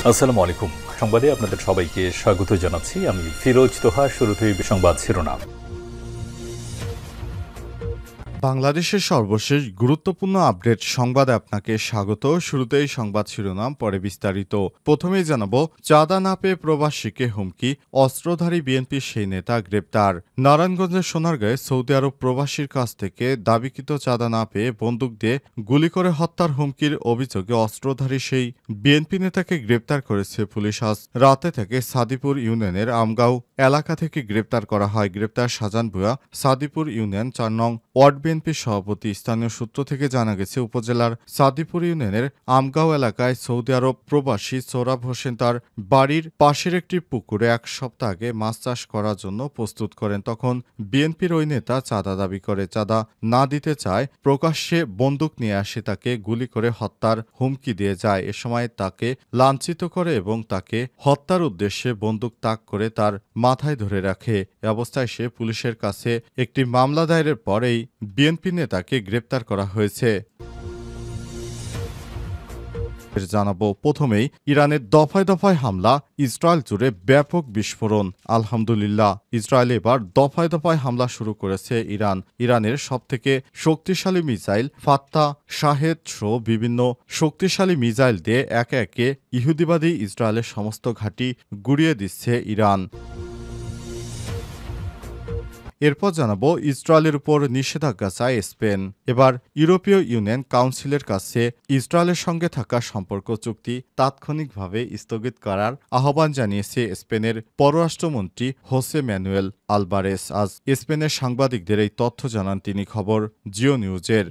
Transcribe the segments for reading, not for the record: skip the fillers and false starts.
আসসালামু আলাইকুম। সংবাদে আপনাদের সবাইকে স্বাগত জানাচ্ছি। আমি ফিরোজ তোহা। শুরুতেই সংবাদ শিরোনাম। বাংলাদেশের সর্বশেষ গুরুত্বপূর্ণ আপডেট সংবাদে আপনাকে স্বাগত। শুরুতেই সংবাদ শিরোনাম, পরে বিস্তারিত। প্রথমেই জানাবো, চাঁদা না পেয়ে প্রবাসীকে হুমকি, অস্ত্রধারী বিএনপির সেই নেতা গ্রেপ্তার। নারায়ণগঞ্জের সোনারগাঁয়ে সৌদি আরব প্রবাসীর কাছ থেকে দাবিকৃত চাঁদা না পেয়ে বন্দুক দিয়ে গুলি করে হত্যার হুমকির অভিযোগে অস্ত্রধারী সেই বিএনপি নেতাকে গ্রেপ্তার করেছে পুলিশ। আজ রাতে থেকে সাদিপুর ইউনিয়নের আমগাঁও এলাকা থেকে গ্রেপ্তার করা হয়। গ্রেপ্তার শাহজাহান ভূঁইয়া, সাদিপুর ইউনিয়ন ৪ নং ওয়ার্ড বিএনপির সভাপতি। স্থানীয় সূত্র থেকে জানা গেছে, উপজেলার সাদিপুর ইউনিয়নের আমগাঁও এলাকায় সৌদি আরব প্রবাসী সোহরাব হোসেন তার বাড়ির পাশের একটি পুকুরে এক সপ্তাহ আগে মাছ চাষ করার জন্য প্রস্তুত করেন। তখন বিএনপির ওই নেতা চাঁদা দাবি করে। চাঁদা না দিতে চায় প্রকাশ্যে বন্দুক নিয়ে আসে তাকে গুলি করে হত্যার হুমকি দিয়ে যায়। এ সময় তাকে লাঞ্ছিত করে এবং তাকে হত্যার উদ্দেশ্যে বন্দুক তাক করে তার মাথায় ধরে রাখে। এ অবস্থায় সে পুলিশের কাছে একটি মামলা দায়েরের পরেই বিএনপি নেতাকে গ্রেপ্তার করা হয়েছে। জানাবো, প্রথমেই ইরানের দফায় দফায় হামলা, ইসরায়েল জুড়ে ব্যাপক বিস্ফোরণ। আলহামদুলিল্লাহ, ইসরায়েল এবার দফায় দফায় হামলা শুরু করেছে ইরানের সবথেকে শক্তিশালী মিসাইল ফাত্তা, শাহেদ সহ বিভিন্ন শক্তিশালী মিসাইল দিয়ে একে একে ইহুদিবাদী ইসরায়েলের সমস্ত ঘাঁটি গুড়িয়ে দিচ্ছে ইরান। এরপর জানাবো, ইসরায়েলের উপর নিষেধাজ্ঞা চায় স্পেন। এবার ইউরোপীয় ইউনিয়ন কাউন্সিলের কাছে ইসরায়েলের সঙ্গে থাকা সম্পর্ক চুক্তি তাৎক্ষণিকভাবে স্থগিত করার আহ্বান জানিয়েছে স্পেনের পররাষ্ট্রমন্ত্রী হোসে ম্যানুয়েল আলবারেস। আজ স্পেনের সাংবাদিকদের এই তথ্য জানান তিনি। খবর জিও নিউজের।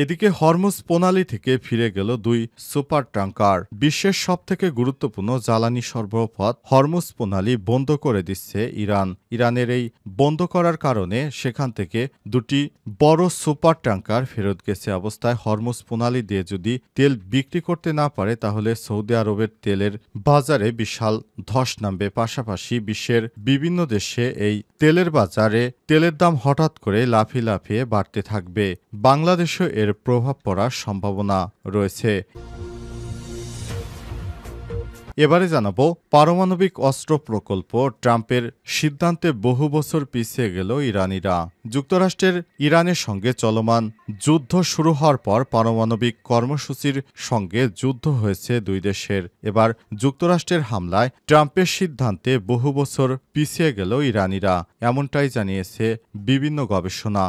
এদিকে হরমুজ প্রণালী থেকে ফিরে গেল 2 সুপার ট্যাঙ্কার। বিশ্বের সবথেকে গুরুত্বপূর্ণ জ্বালানি সরবরাহ পথ হরমুজ প্রণালী বন্ধ করে দিচ্ছে ইরান। ইরানের এই বন্ধ করার কারণে সেখান থেকে 2টি বড় সুপার ট্যাঙ্কার ফেরত গেছে। অবস্থায় হরমুজ প্রণালী দিয়ে যদি তেল বিক্রি করতে না পারে তাহলে সৌদি আরবের তেলের বাজারে বিশাল ধস নামবে। পাশাপাশি বিশ্বের বিভিন্ন দেশে এই তেলের বাজারে তেলের দাম হঠাৎ করে লাফিয়ে লাফিয়ে বাড়তে থাকবে। বাংলাদেশও এর প্রভাব পড়ার সম্ভাবনা রয়েছে। এবারে জানাবো, পারমাণবিক অস্ত্র প্রকল্প, ট্রাম্পের সিদ্ধান্তে বহু বছর পিছিয়ে গেল ইরানিরা। যুক্তরাষ্ট্রের ইরানের সঙ্গে চলমান যুদ্ধ শুরু হওয়ার পর পারমাণবিক কর্মসূচির সঙ্গে যুদ্ধ হয়েছে দুই দেশের। এবার যুক্তরাষ্ট্রের হামলায় ট্রাম্পের সিদ্ধান্তে বহু বছর পিছিয়ে গেল ইরানিরা, এমনটাই জানিয়েছে বিভিন্ন গবেষণা।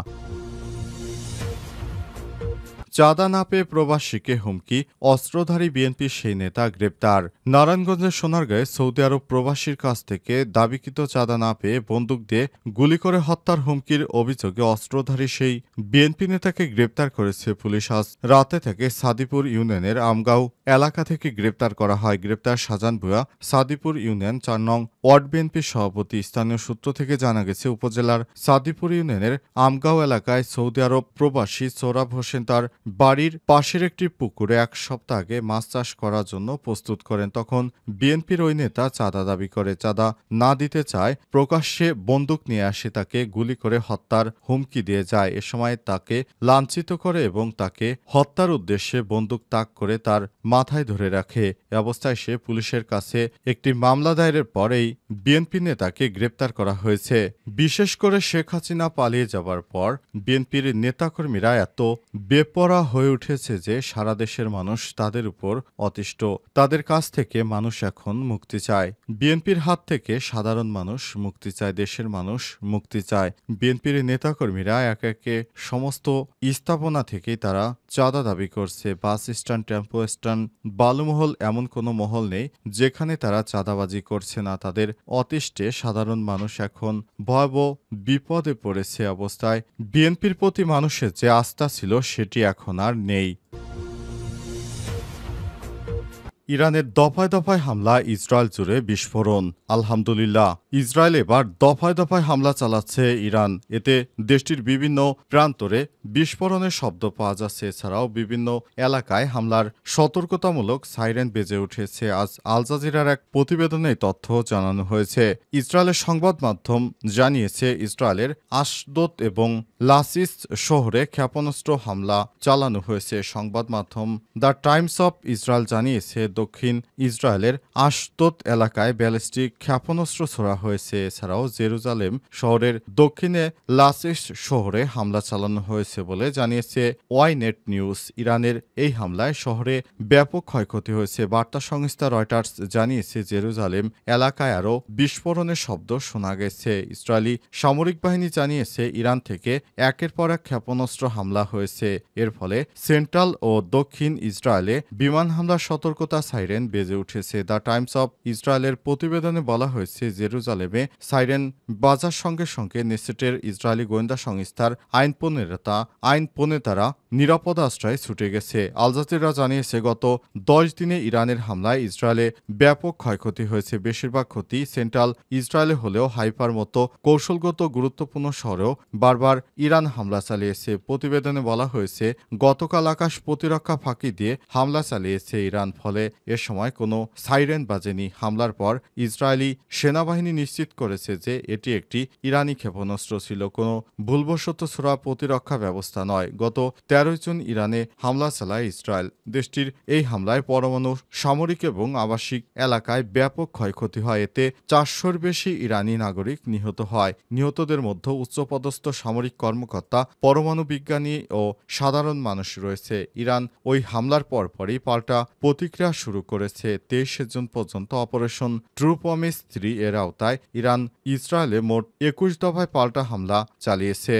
চাঁদা না পেয়ে প্রবাসীকে হুমকি, অস্ত্রধারী বিএনপির সেই নেতা গ্রেপ্তার। নারায়ণগঞ্জের সোনারগাঁয়ে সৌদি আরব প্রবাসীর কাছ থেকে দাবিকৃত চাঁদা না পেয়ে বন্দুক দিয়ে গুলি করে হত্যার হুমকির অভিযোগে অস্ত্রধারী সেই বিএনপি নেতাকে গ্রেপ্তার করেছে পুলিশ। আজ রাতে থেকে সাদিপুর ইউনিয়নের আমগাঁও এলাকা থেকে গ্রেপ্তার করা হয়। গ্রেপ্তার শাহজাহান ভূঁইয়া, সাদিপুর ইউনিয়ন ৪ নং ওয়ার্ড বিএনপির সভাপতি। স্থানীয় সূত্র থেকে জানা গেছে, উপজেলার সাদিপুর ইউনিয়নের আমগাঁও এলাকায় সৌদি আরব প্রবাসী সোহরাব হোসেন তার বাড়ির পাশের একটি পুকুরে এক সপ্তাহ আগে মাছ চাষ করার জন্য প্রস্তুত করেন। তখন বিএনপির ওই নেতা চাঁদা দাবি করে। চাঁদা না দিতে চায় প্রকাশ্যে বন্দুক নিয়ে আসে তাকে গুলি করে হত্যার হুমকি দিয়ে যায়। এ সময় তাকে লাঞ্ছিত করে এবং তাকে হত্যার উদ্দেশ্যে বন্দুক তাক করে তার মাথায় ধরে রাখে। এ অবস্থায় সে পুলিশের কাছে একটি মামলা দায়েরের পরেই বিএনপি নেতাকে গ্রেপ্তার করা হয়েছে। বিশেষ করে শেখ হাসিনা পালিয়ে যাবার পর বিএনপির নেতাকর্মীরা এত বেপরোয়া হয়ে উঠেছে যে সারা দেশের মানুষ তাদের উপর অতিষ্ঠ। তাদের কাছ থেকে মানুষ এখন মুক্তি চায়। বিএনপির হাত থেকে সাধারণ মানুষ মুক্তি চায়, দেশের মানুষ মুক্তি চায়। বিএনপির নেতাকর্মীরা একে একে সমস্ত স্থাপনা থেকেই তারা চাঁদা দাবি করছে। বাস স্ট্যান্ড, টেম্পো স্ট্যান্ড, বালুমহল, এমন কোনো মহল নেই যেখানে তারা চাঁদাবাজি করছে না। তাদের অতিষ্ঠে সাধারণ মানুষ এখন ভয়াবহ বিপদে পড়েছে। অবস্থায় বিএনপির প্রতি মানুষের যে আস্থা ছিল সেটি এখন আর নেই। ইরানের দফায় দফায় হামলা, ইসরায়েল জুড়ে বিস্ফোরণ। আলহামদুলিল্লাহ, ইসরায়েল এবার দফায় দফায় হামলা চালাচ্ছে ইরান। এতে দেশটির বিভিন্ন প্রান্তরে বিস্ফোরণের শব্দ পাওয়া যাচ্ছে। এছাড়াও বিভিন্ন এলাকায় হামলার সতর্কতামূলক সাইরেন বেজে উঠেছে। আজ আল জাজিরার এক প্রতিবেদনে এই তথ্য জানানো হয়েছে। ইসরায়েলের সংবাদ মাধ্যম জানিয়েছে, ইসরায়েলের আশদোদ এবং লাসিস শহরে ক্ষেপণাস্ত্র হামলা চালানো হয়েছে। সংবাদ মাধ্যম দ্য টাইমস অফ ইসরায়েল জানিয়েছে, দক্ষিণ ইসরায়েলের আশদোদ এলাকায় ব্যালিস্টিক ক্ষেপণাস্ত্র ছোড়া হয়েছে। এছাড়াও জেরুজালেম শহরের দক্ষিণে লাসিস শহরে হামলা চালানো হয়েছে বলে জানিয়েছে ওয়াইনেট নিউজ। ইরানের এই হামলায় শহরে ব্যাপক ক্ষয়ক্ষতি হয়েছে। বার্তা সংস্থা রয়টার্স জানিয়েছে, জেরুজালেম এলাকায় আরও বিস্ফোরণের শব্দ শোনা গেছে। ইসরায়েলি সামরিক বাহিনী জানিয়েছে, ইরান থেকে একের পর এক ক্ষেপণাস্ত্র হামলা হয়েছে। এর ফলে সেন্ট্রাল ও দক্ষিণ ইসরায়েলে বিমান হামলার সতর্কতা সাইরেন বেজে উঠেছে। দ্য টাইমস অফ ইসরায়েলের প্রতিবেদনে বলা হয়েছে, জেরুজালেমে সাইরেন বাজার সঙ্গে সঙ্গে নেসেটের ইসরায়েলি গোয়েন্দা সংস্থার আইন প্রণেতারা নিরাপদ আশ্রয়ে ছুটে গেছে। আল জাজিরা জানিয়েছে, গত 10 দিনে ইরানের হামলায় ইসরায়েলে ব্যাপক ক্ষয়ক্ষতি হয়েছে। বেশিরভাগ ক্ষতি সেন্ট্রাল ইসরায়েলে হলেও হাইফার মতো কৌশলগত গুরুত্বপূর্ণ শহরেও বারবার ইরান হামলা চালিয়েছে। প্রতিবেদনে বলা হয়েছে, গতকাল আকাশ প্রতিরক্ষা ফাঁকি দিয়ে হামলা চালিয়েছে ইরান। ফলে এ সময় কোনো সাইরেন বাজেনি। হামলার পর ইসরায়েলি সেনাবাহিনী নিশ্চিত করেছে যে এটি একটি ইরানি ক্ষেপণাস্ত্র ছিল, কোনো ভুলবশত ছোড়া প্রতিরক্ষা ব্যবস্থা নয়। গত 13 জুন ইরানে হামলা চালায় ইসরায়েল। দেশটির এই হামলায় পরমাণু সামরিক এবং আবাসিক এলাকায় ব্যাপক ক্ষয়ক্ষতি হয়। এতে 400-র বেশি ইরানি নাগরিক নিহত হয়। নিহতদের মধ্যে উচ্চপদস্থ সামরিক কর্মকর্তা, পরমাণু বিজ্ঞানী ও সাধারণ মানুষ রয়েছে। ইরান ওই হামলার পরপরই পাল্টা প্রতিক্রিয়া শুরু করেছে। 23 জুন পর্যন্ত অপারেশন ট্রু প্রমিস 3 এর আওতায় ইরান ইসরায়েলে মোট 21 দফায় পাল্টা হামলা চালিয়েছে।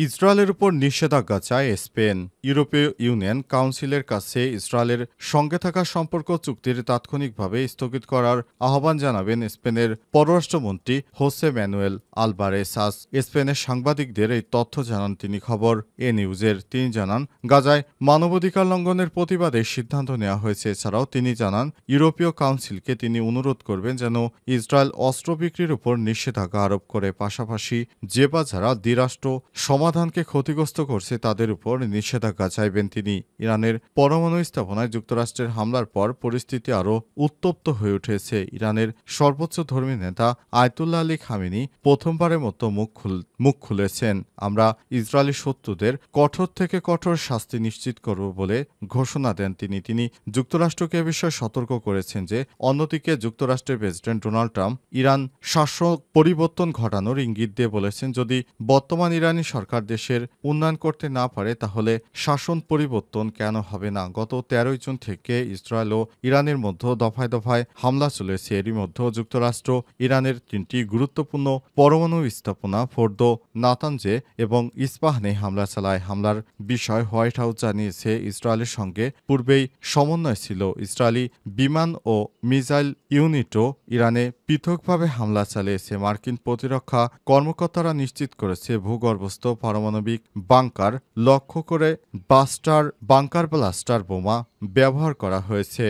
ইসরায়েলের উপর নিষেধাজ্ঞা চায় স্পেন। ইউরোপীয় ইউনিয়ন কাউন্সিলের কাছে ইসরায়েলের সঙ্গে থাকা সম্পর্ক চুক্তির তাৎক্ষণিকভাবে স্থগিত করার আহ্বান জানাবেন স্পেনের পররাষ্ট্রমন্ত্রী হোসে ম্যানুয়েল আলবারেস। আজ স্পেনের সাংবাদিকদের এই তথ্য জানান তিনি। খবর এ নিউজের। তিনি জানান, গাজায় মানবাধিকার লঙ্ঘনের প্রতিবাদে সিদ্ধান্ত নেওয়া হয়েছে। এছাড়াও তিনি জানান, ইউরোপীয় কাউন্সিলকে তিনি অনুরোধ করবেন যেন ইসরায়েল অস্ত্র বিক্রির উপর নিষেধাজ্ঞা আরোপ করে। পাশাপাশি যে বা যারা দ্বিরাষ্ট্র সমাধানকে ক্ষতিগ্রস্ত করছে তাদের উপর নিষেধাজ্ঞা চাইবেন তিনি। ইরানের পরমাণু স্থাপনায় যুক্তরাষ্ট্রের হামলার পর পরিস্থিতি আরও উত্তপ্ত হয়ে উঠেছে। ইরানের সর্বোচ্চ ধর্মী নেতা আয়াতুল্লাহ আলী খামেনি প্রথমবারের মতো মুখ খুলেছেন। আমরা ইসরায়েলি শত্রুদের কঠোর থেকে কঠোর শাস্তি নিশ্চিত করব বলে ঘোষণা দেন তিনি। যুক্তরাষ্ট্রকে এ বিষয়ে সতর্ক করেছেন যে, অন্যদিকে যুক্তরাষ্ট্রের প্রেসিডেন্ট ডোনাল্ড ট্রাম্প ইরান শাসক পরিবর্তন ঘটানোর ইঙ্গিত দিয়ে বলেছেন, যদি বর্তমান ইরানি সরকার দেশের উন্নয়ন করতে না পারে তাহলে শাসন পরিবর্তন কেন হবে না। গত 13 জুন থেকে ইসরায়েল ও ইরানের মধ্যে দফায় দফায় হামলা চলেছে। এরই মধ্যে যুক্তরাষ্ট্র ইরানের 3টি গুরুত্বপূর্ণ পরমাণু স্থাপনা ফোর্দো, নাতানজে এবং ইস্পাহানে হামলা চালায়। হামলার বিষয় হোয়াইট হাউস জানিয়েছে, ইসরায়েলের সঙ্গে পূর্বেই সমন্বয় ছিল। ইসরায়েলি বিমান ও মিসাইল ইউনিটও ইরানে পৃথকভাবে হামলা চালিয়েছে। মার্কিন প্রতিরক্ষা কর্মকর্তারা নিশ্চিত করেছে, ভূগর্ভস্থ পারমাণবিক বাংকার লক্ষ্য করে বাংকার ব্লাস্টার বোমা ব্যবহার করা হয়েছে।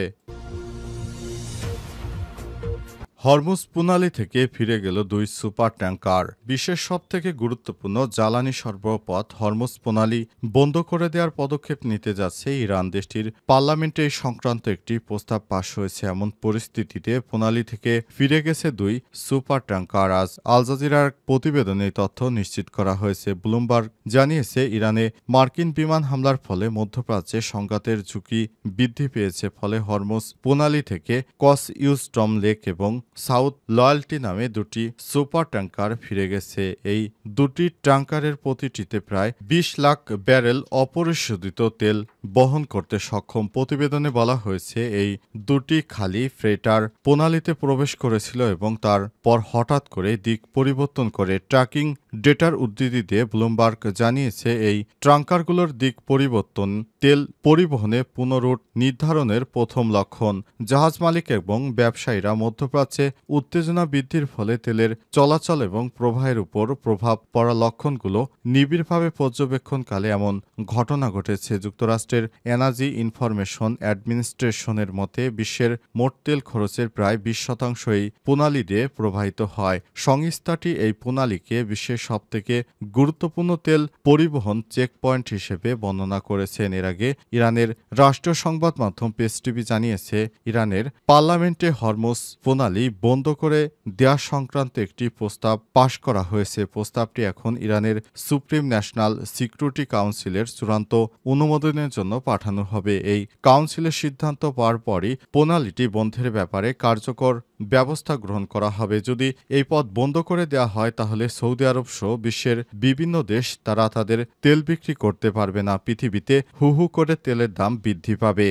হরমুজ প্রণালী থেকে ফিরে গেল 2 সুপার ট্যাঙ্কার। বিশ্বের সবথেকে গুরুত্বপূর্ণ জ্বালানি সরবরাহ পথ হরমুজ প্রণালী বন্ধ করে দেওয়ার পদক্ষেপ নিতে যাচ্ছে ইরান। দেশটির পার্লামেন্টে এই সংক্রান্ত একটি প্রস্তাব পাশ হয়েছে। এমন পরিস্থিতিতে প্রণালী থেকে ফিরে গেছে 2 সুপার ট্যাঙ্কার। আজ আল জাজিরার প্রতিবেদনে এই তথ্য নিশ্চিত করা হয়েছে। ব্লুমবার্গ জানিয়েছে, ইরানে মার্কিন বিমান হামলার ফলে মধ্যপ্রাচ্যে সংঘাতের ঝুঁকি বৃদ্ধি পেয়েছে। ফলে হরমুজ প্রণালী থেকে কস-ইউস্টম লেক এবং সাউথ লয়াল্টি নামে 2টি সুপার ট্যাঙ্কার ফিরে গেছে। এই 2টি ট্যাঙ্কারের প্রতিটিতে প্রায় 20 লাখ ব্যারেল অপরিশোধিত তেল বহন করতে সক্ষম। প্রতিবেদনে বলা হয়েছে, এই 2টি খালি ফ্রেটার প্রণালীতে প্রবেশ করেছিল এবং তারপর হঠাৎ করে দিক পরিবর্তন করে ট্র্যাকিং ডেটার উদ্ধৃতি দিয়ে ব্লুমবার্গ জানিয়েছে, এই ট্যাঙ্কারগুলোর দিক পরিবর্তন তেল পরিবহনে পুনরুট নির্ধারণের প্রথম লক্ষণ। জাহাজ মালিক এবং ব্যবসায়ীরা মধ্যপ্রাচ্যে উত্তেজনা বৃদ্ধির ফলে তেলের চলাচল এবং প্রবাহের উপর প্রভাব পড়া লক্ষণগুলো নিবিড়ভাবে পর্যবেক্ষণকালে এমন ঘটনা ঘটেছে। যুক্তরাষ্ট্রের যুক্তরাষ্ট্রের এনার্জি ইনফরমেশন অ্যাডমিনিস্ট্রেশনের মতে বিশ্বের মোট তেল খরচের প্রায় 20% প্রণালী দিয়ে প্রবাহিত হয়। সংস্থাটি এই প্রণালীকে বিশ্বের সবথেকে গুরুত্বপূর্ণ তেল পরিবহন চেকপয়েন্ট হিসেবে বর্ণনা করেছেন। এর আগে ইরানের রাষ্ট্রীয় সংবাদ মাধ্যম পেস টিভি জানিয়েছে, ইরানের পার্লামেন্টে হরমুজ প্রণালী বন্ধ করে দেয়া সংক্রান্ত একটি প্রস্তাব পাশ করা হয়েছে। প্রস্তাবটি এখন ইরানের সুপ্রিম ন্যাশনাল সিকিউরিটি কাউন্সিলের চূড়ান্ত অনুমোদনের জন্য পাঠানো হবে। এই কাউন্সিলের সিদ্ধান্ত পাওয়ার পরই প্রণালীটি বন্ধের ব্যাপারে কার্যকর ব্যবস্থা গ্রহণ করা হবে। যদি এই পথ বন্ধ করে দেওয়া হয় তাহলে সৌদি আরব সহ বিশ্বের বিভিন্ন দেশ তারা তাদের তেল বিক্রি করতে পারবে না। পৃথিবীতে হু হু করে তেলের দাম বৃদ্ধি পাবে।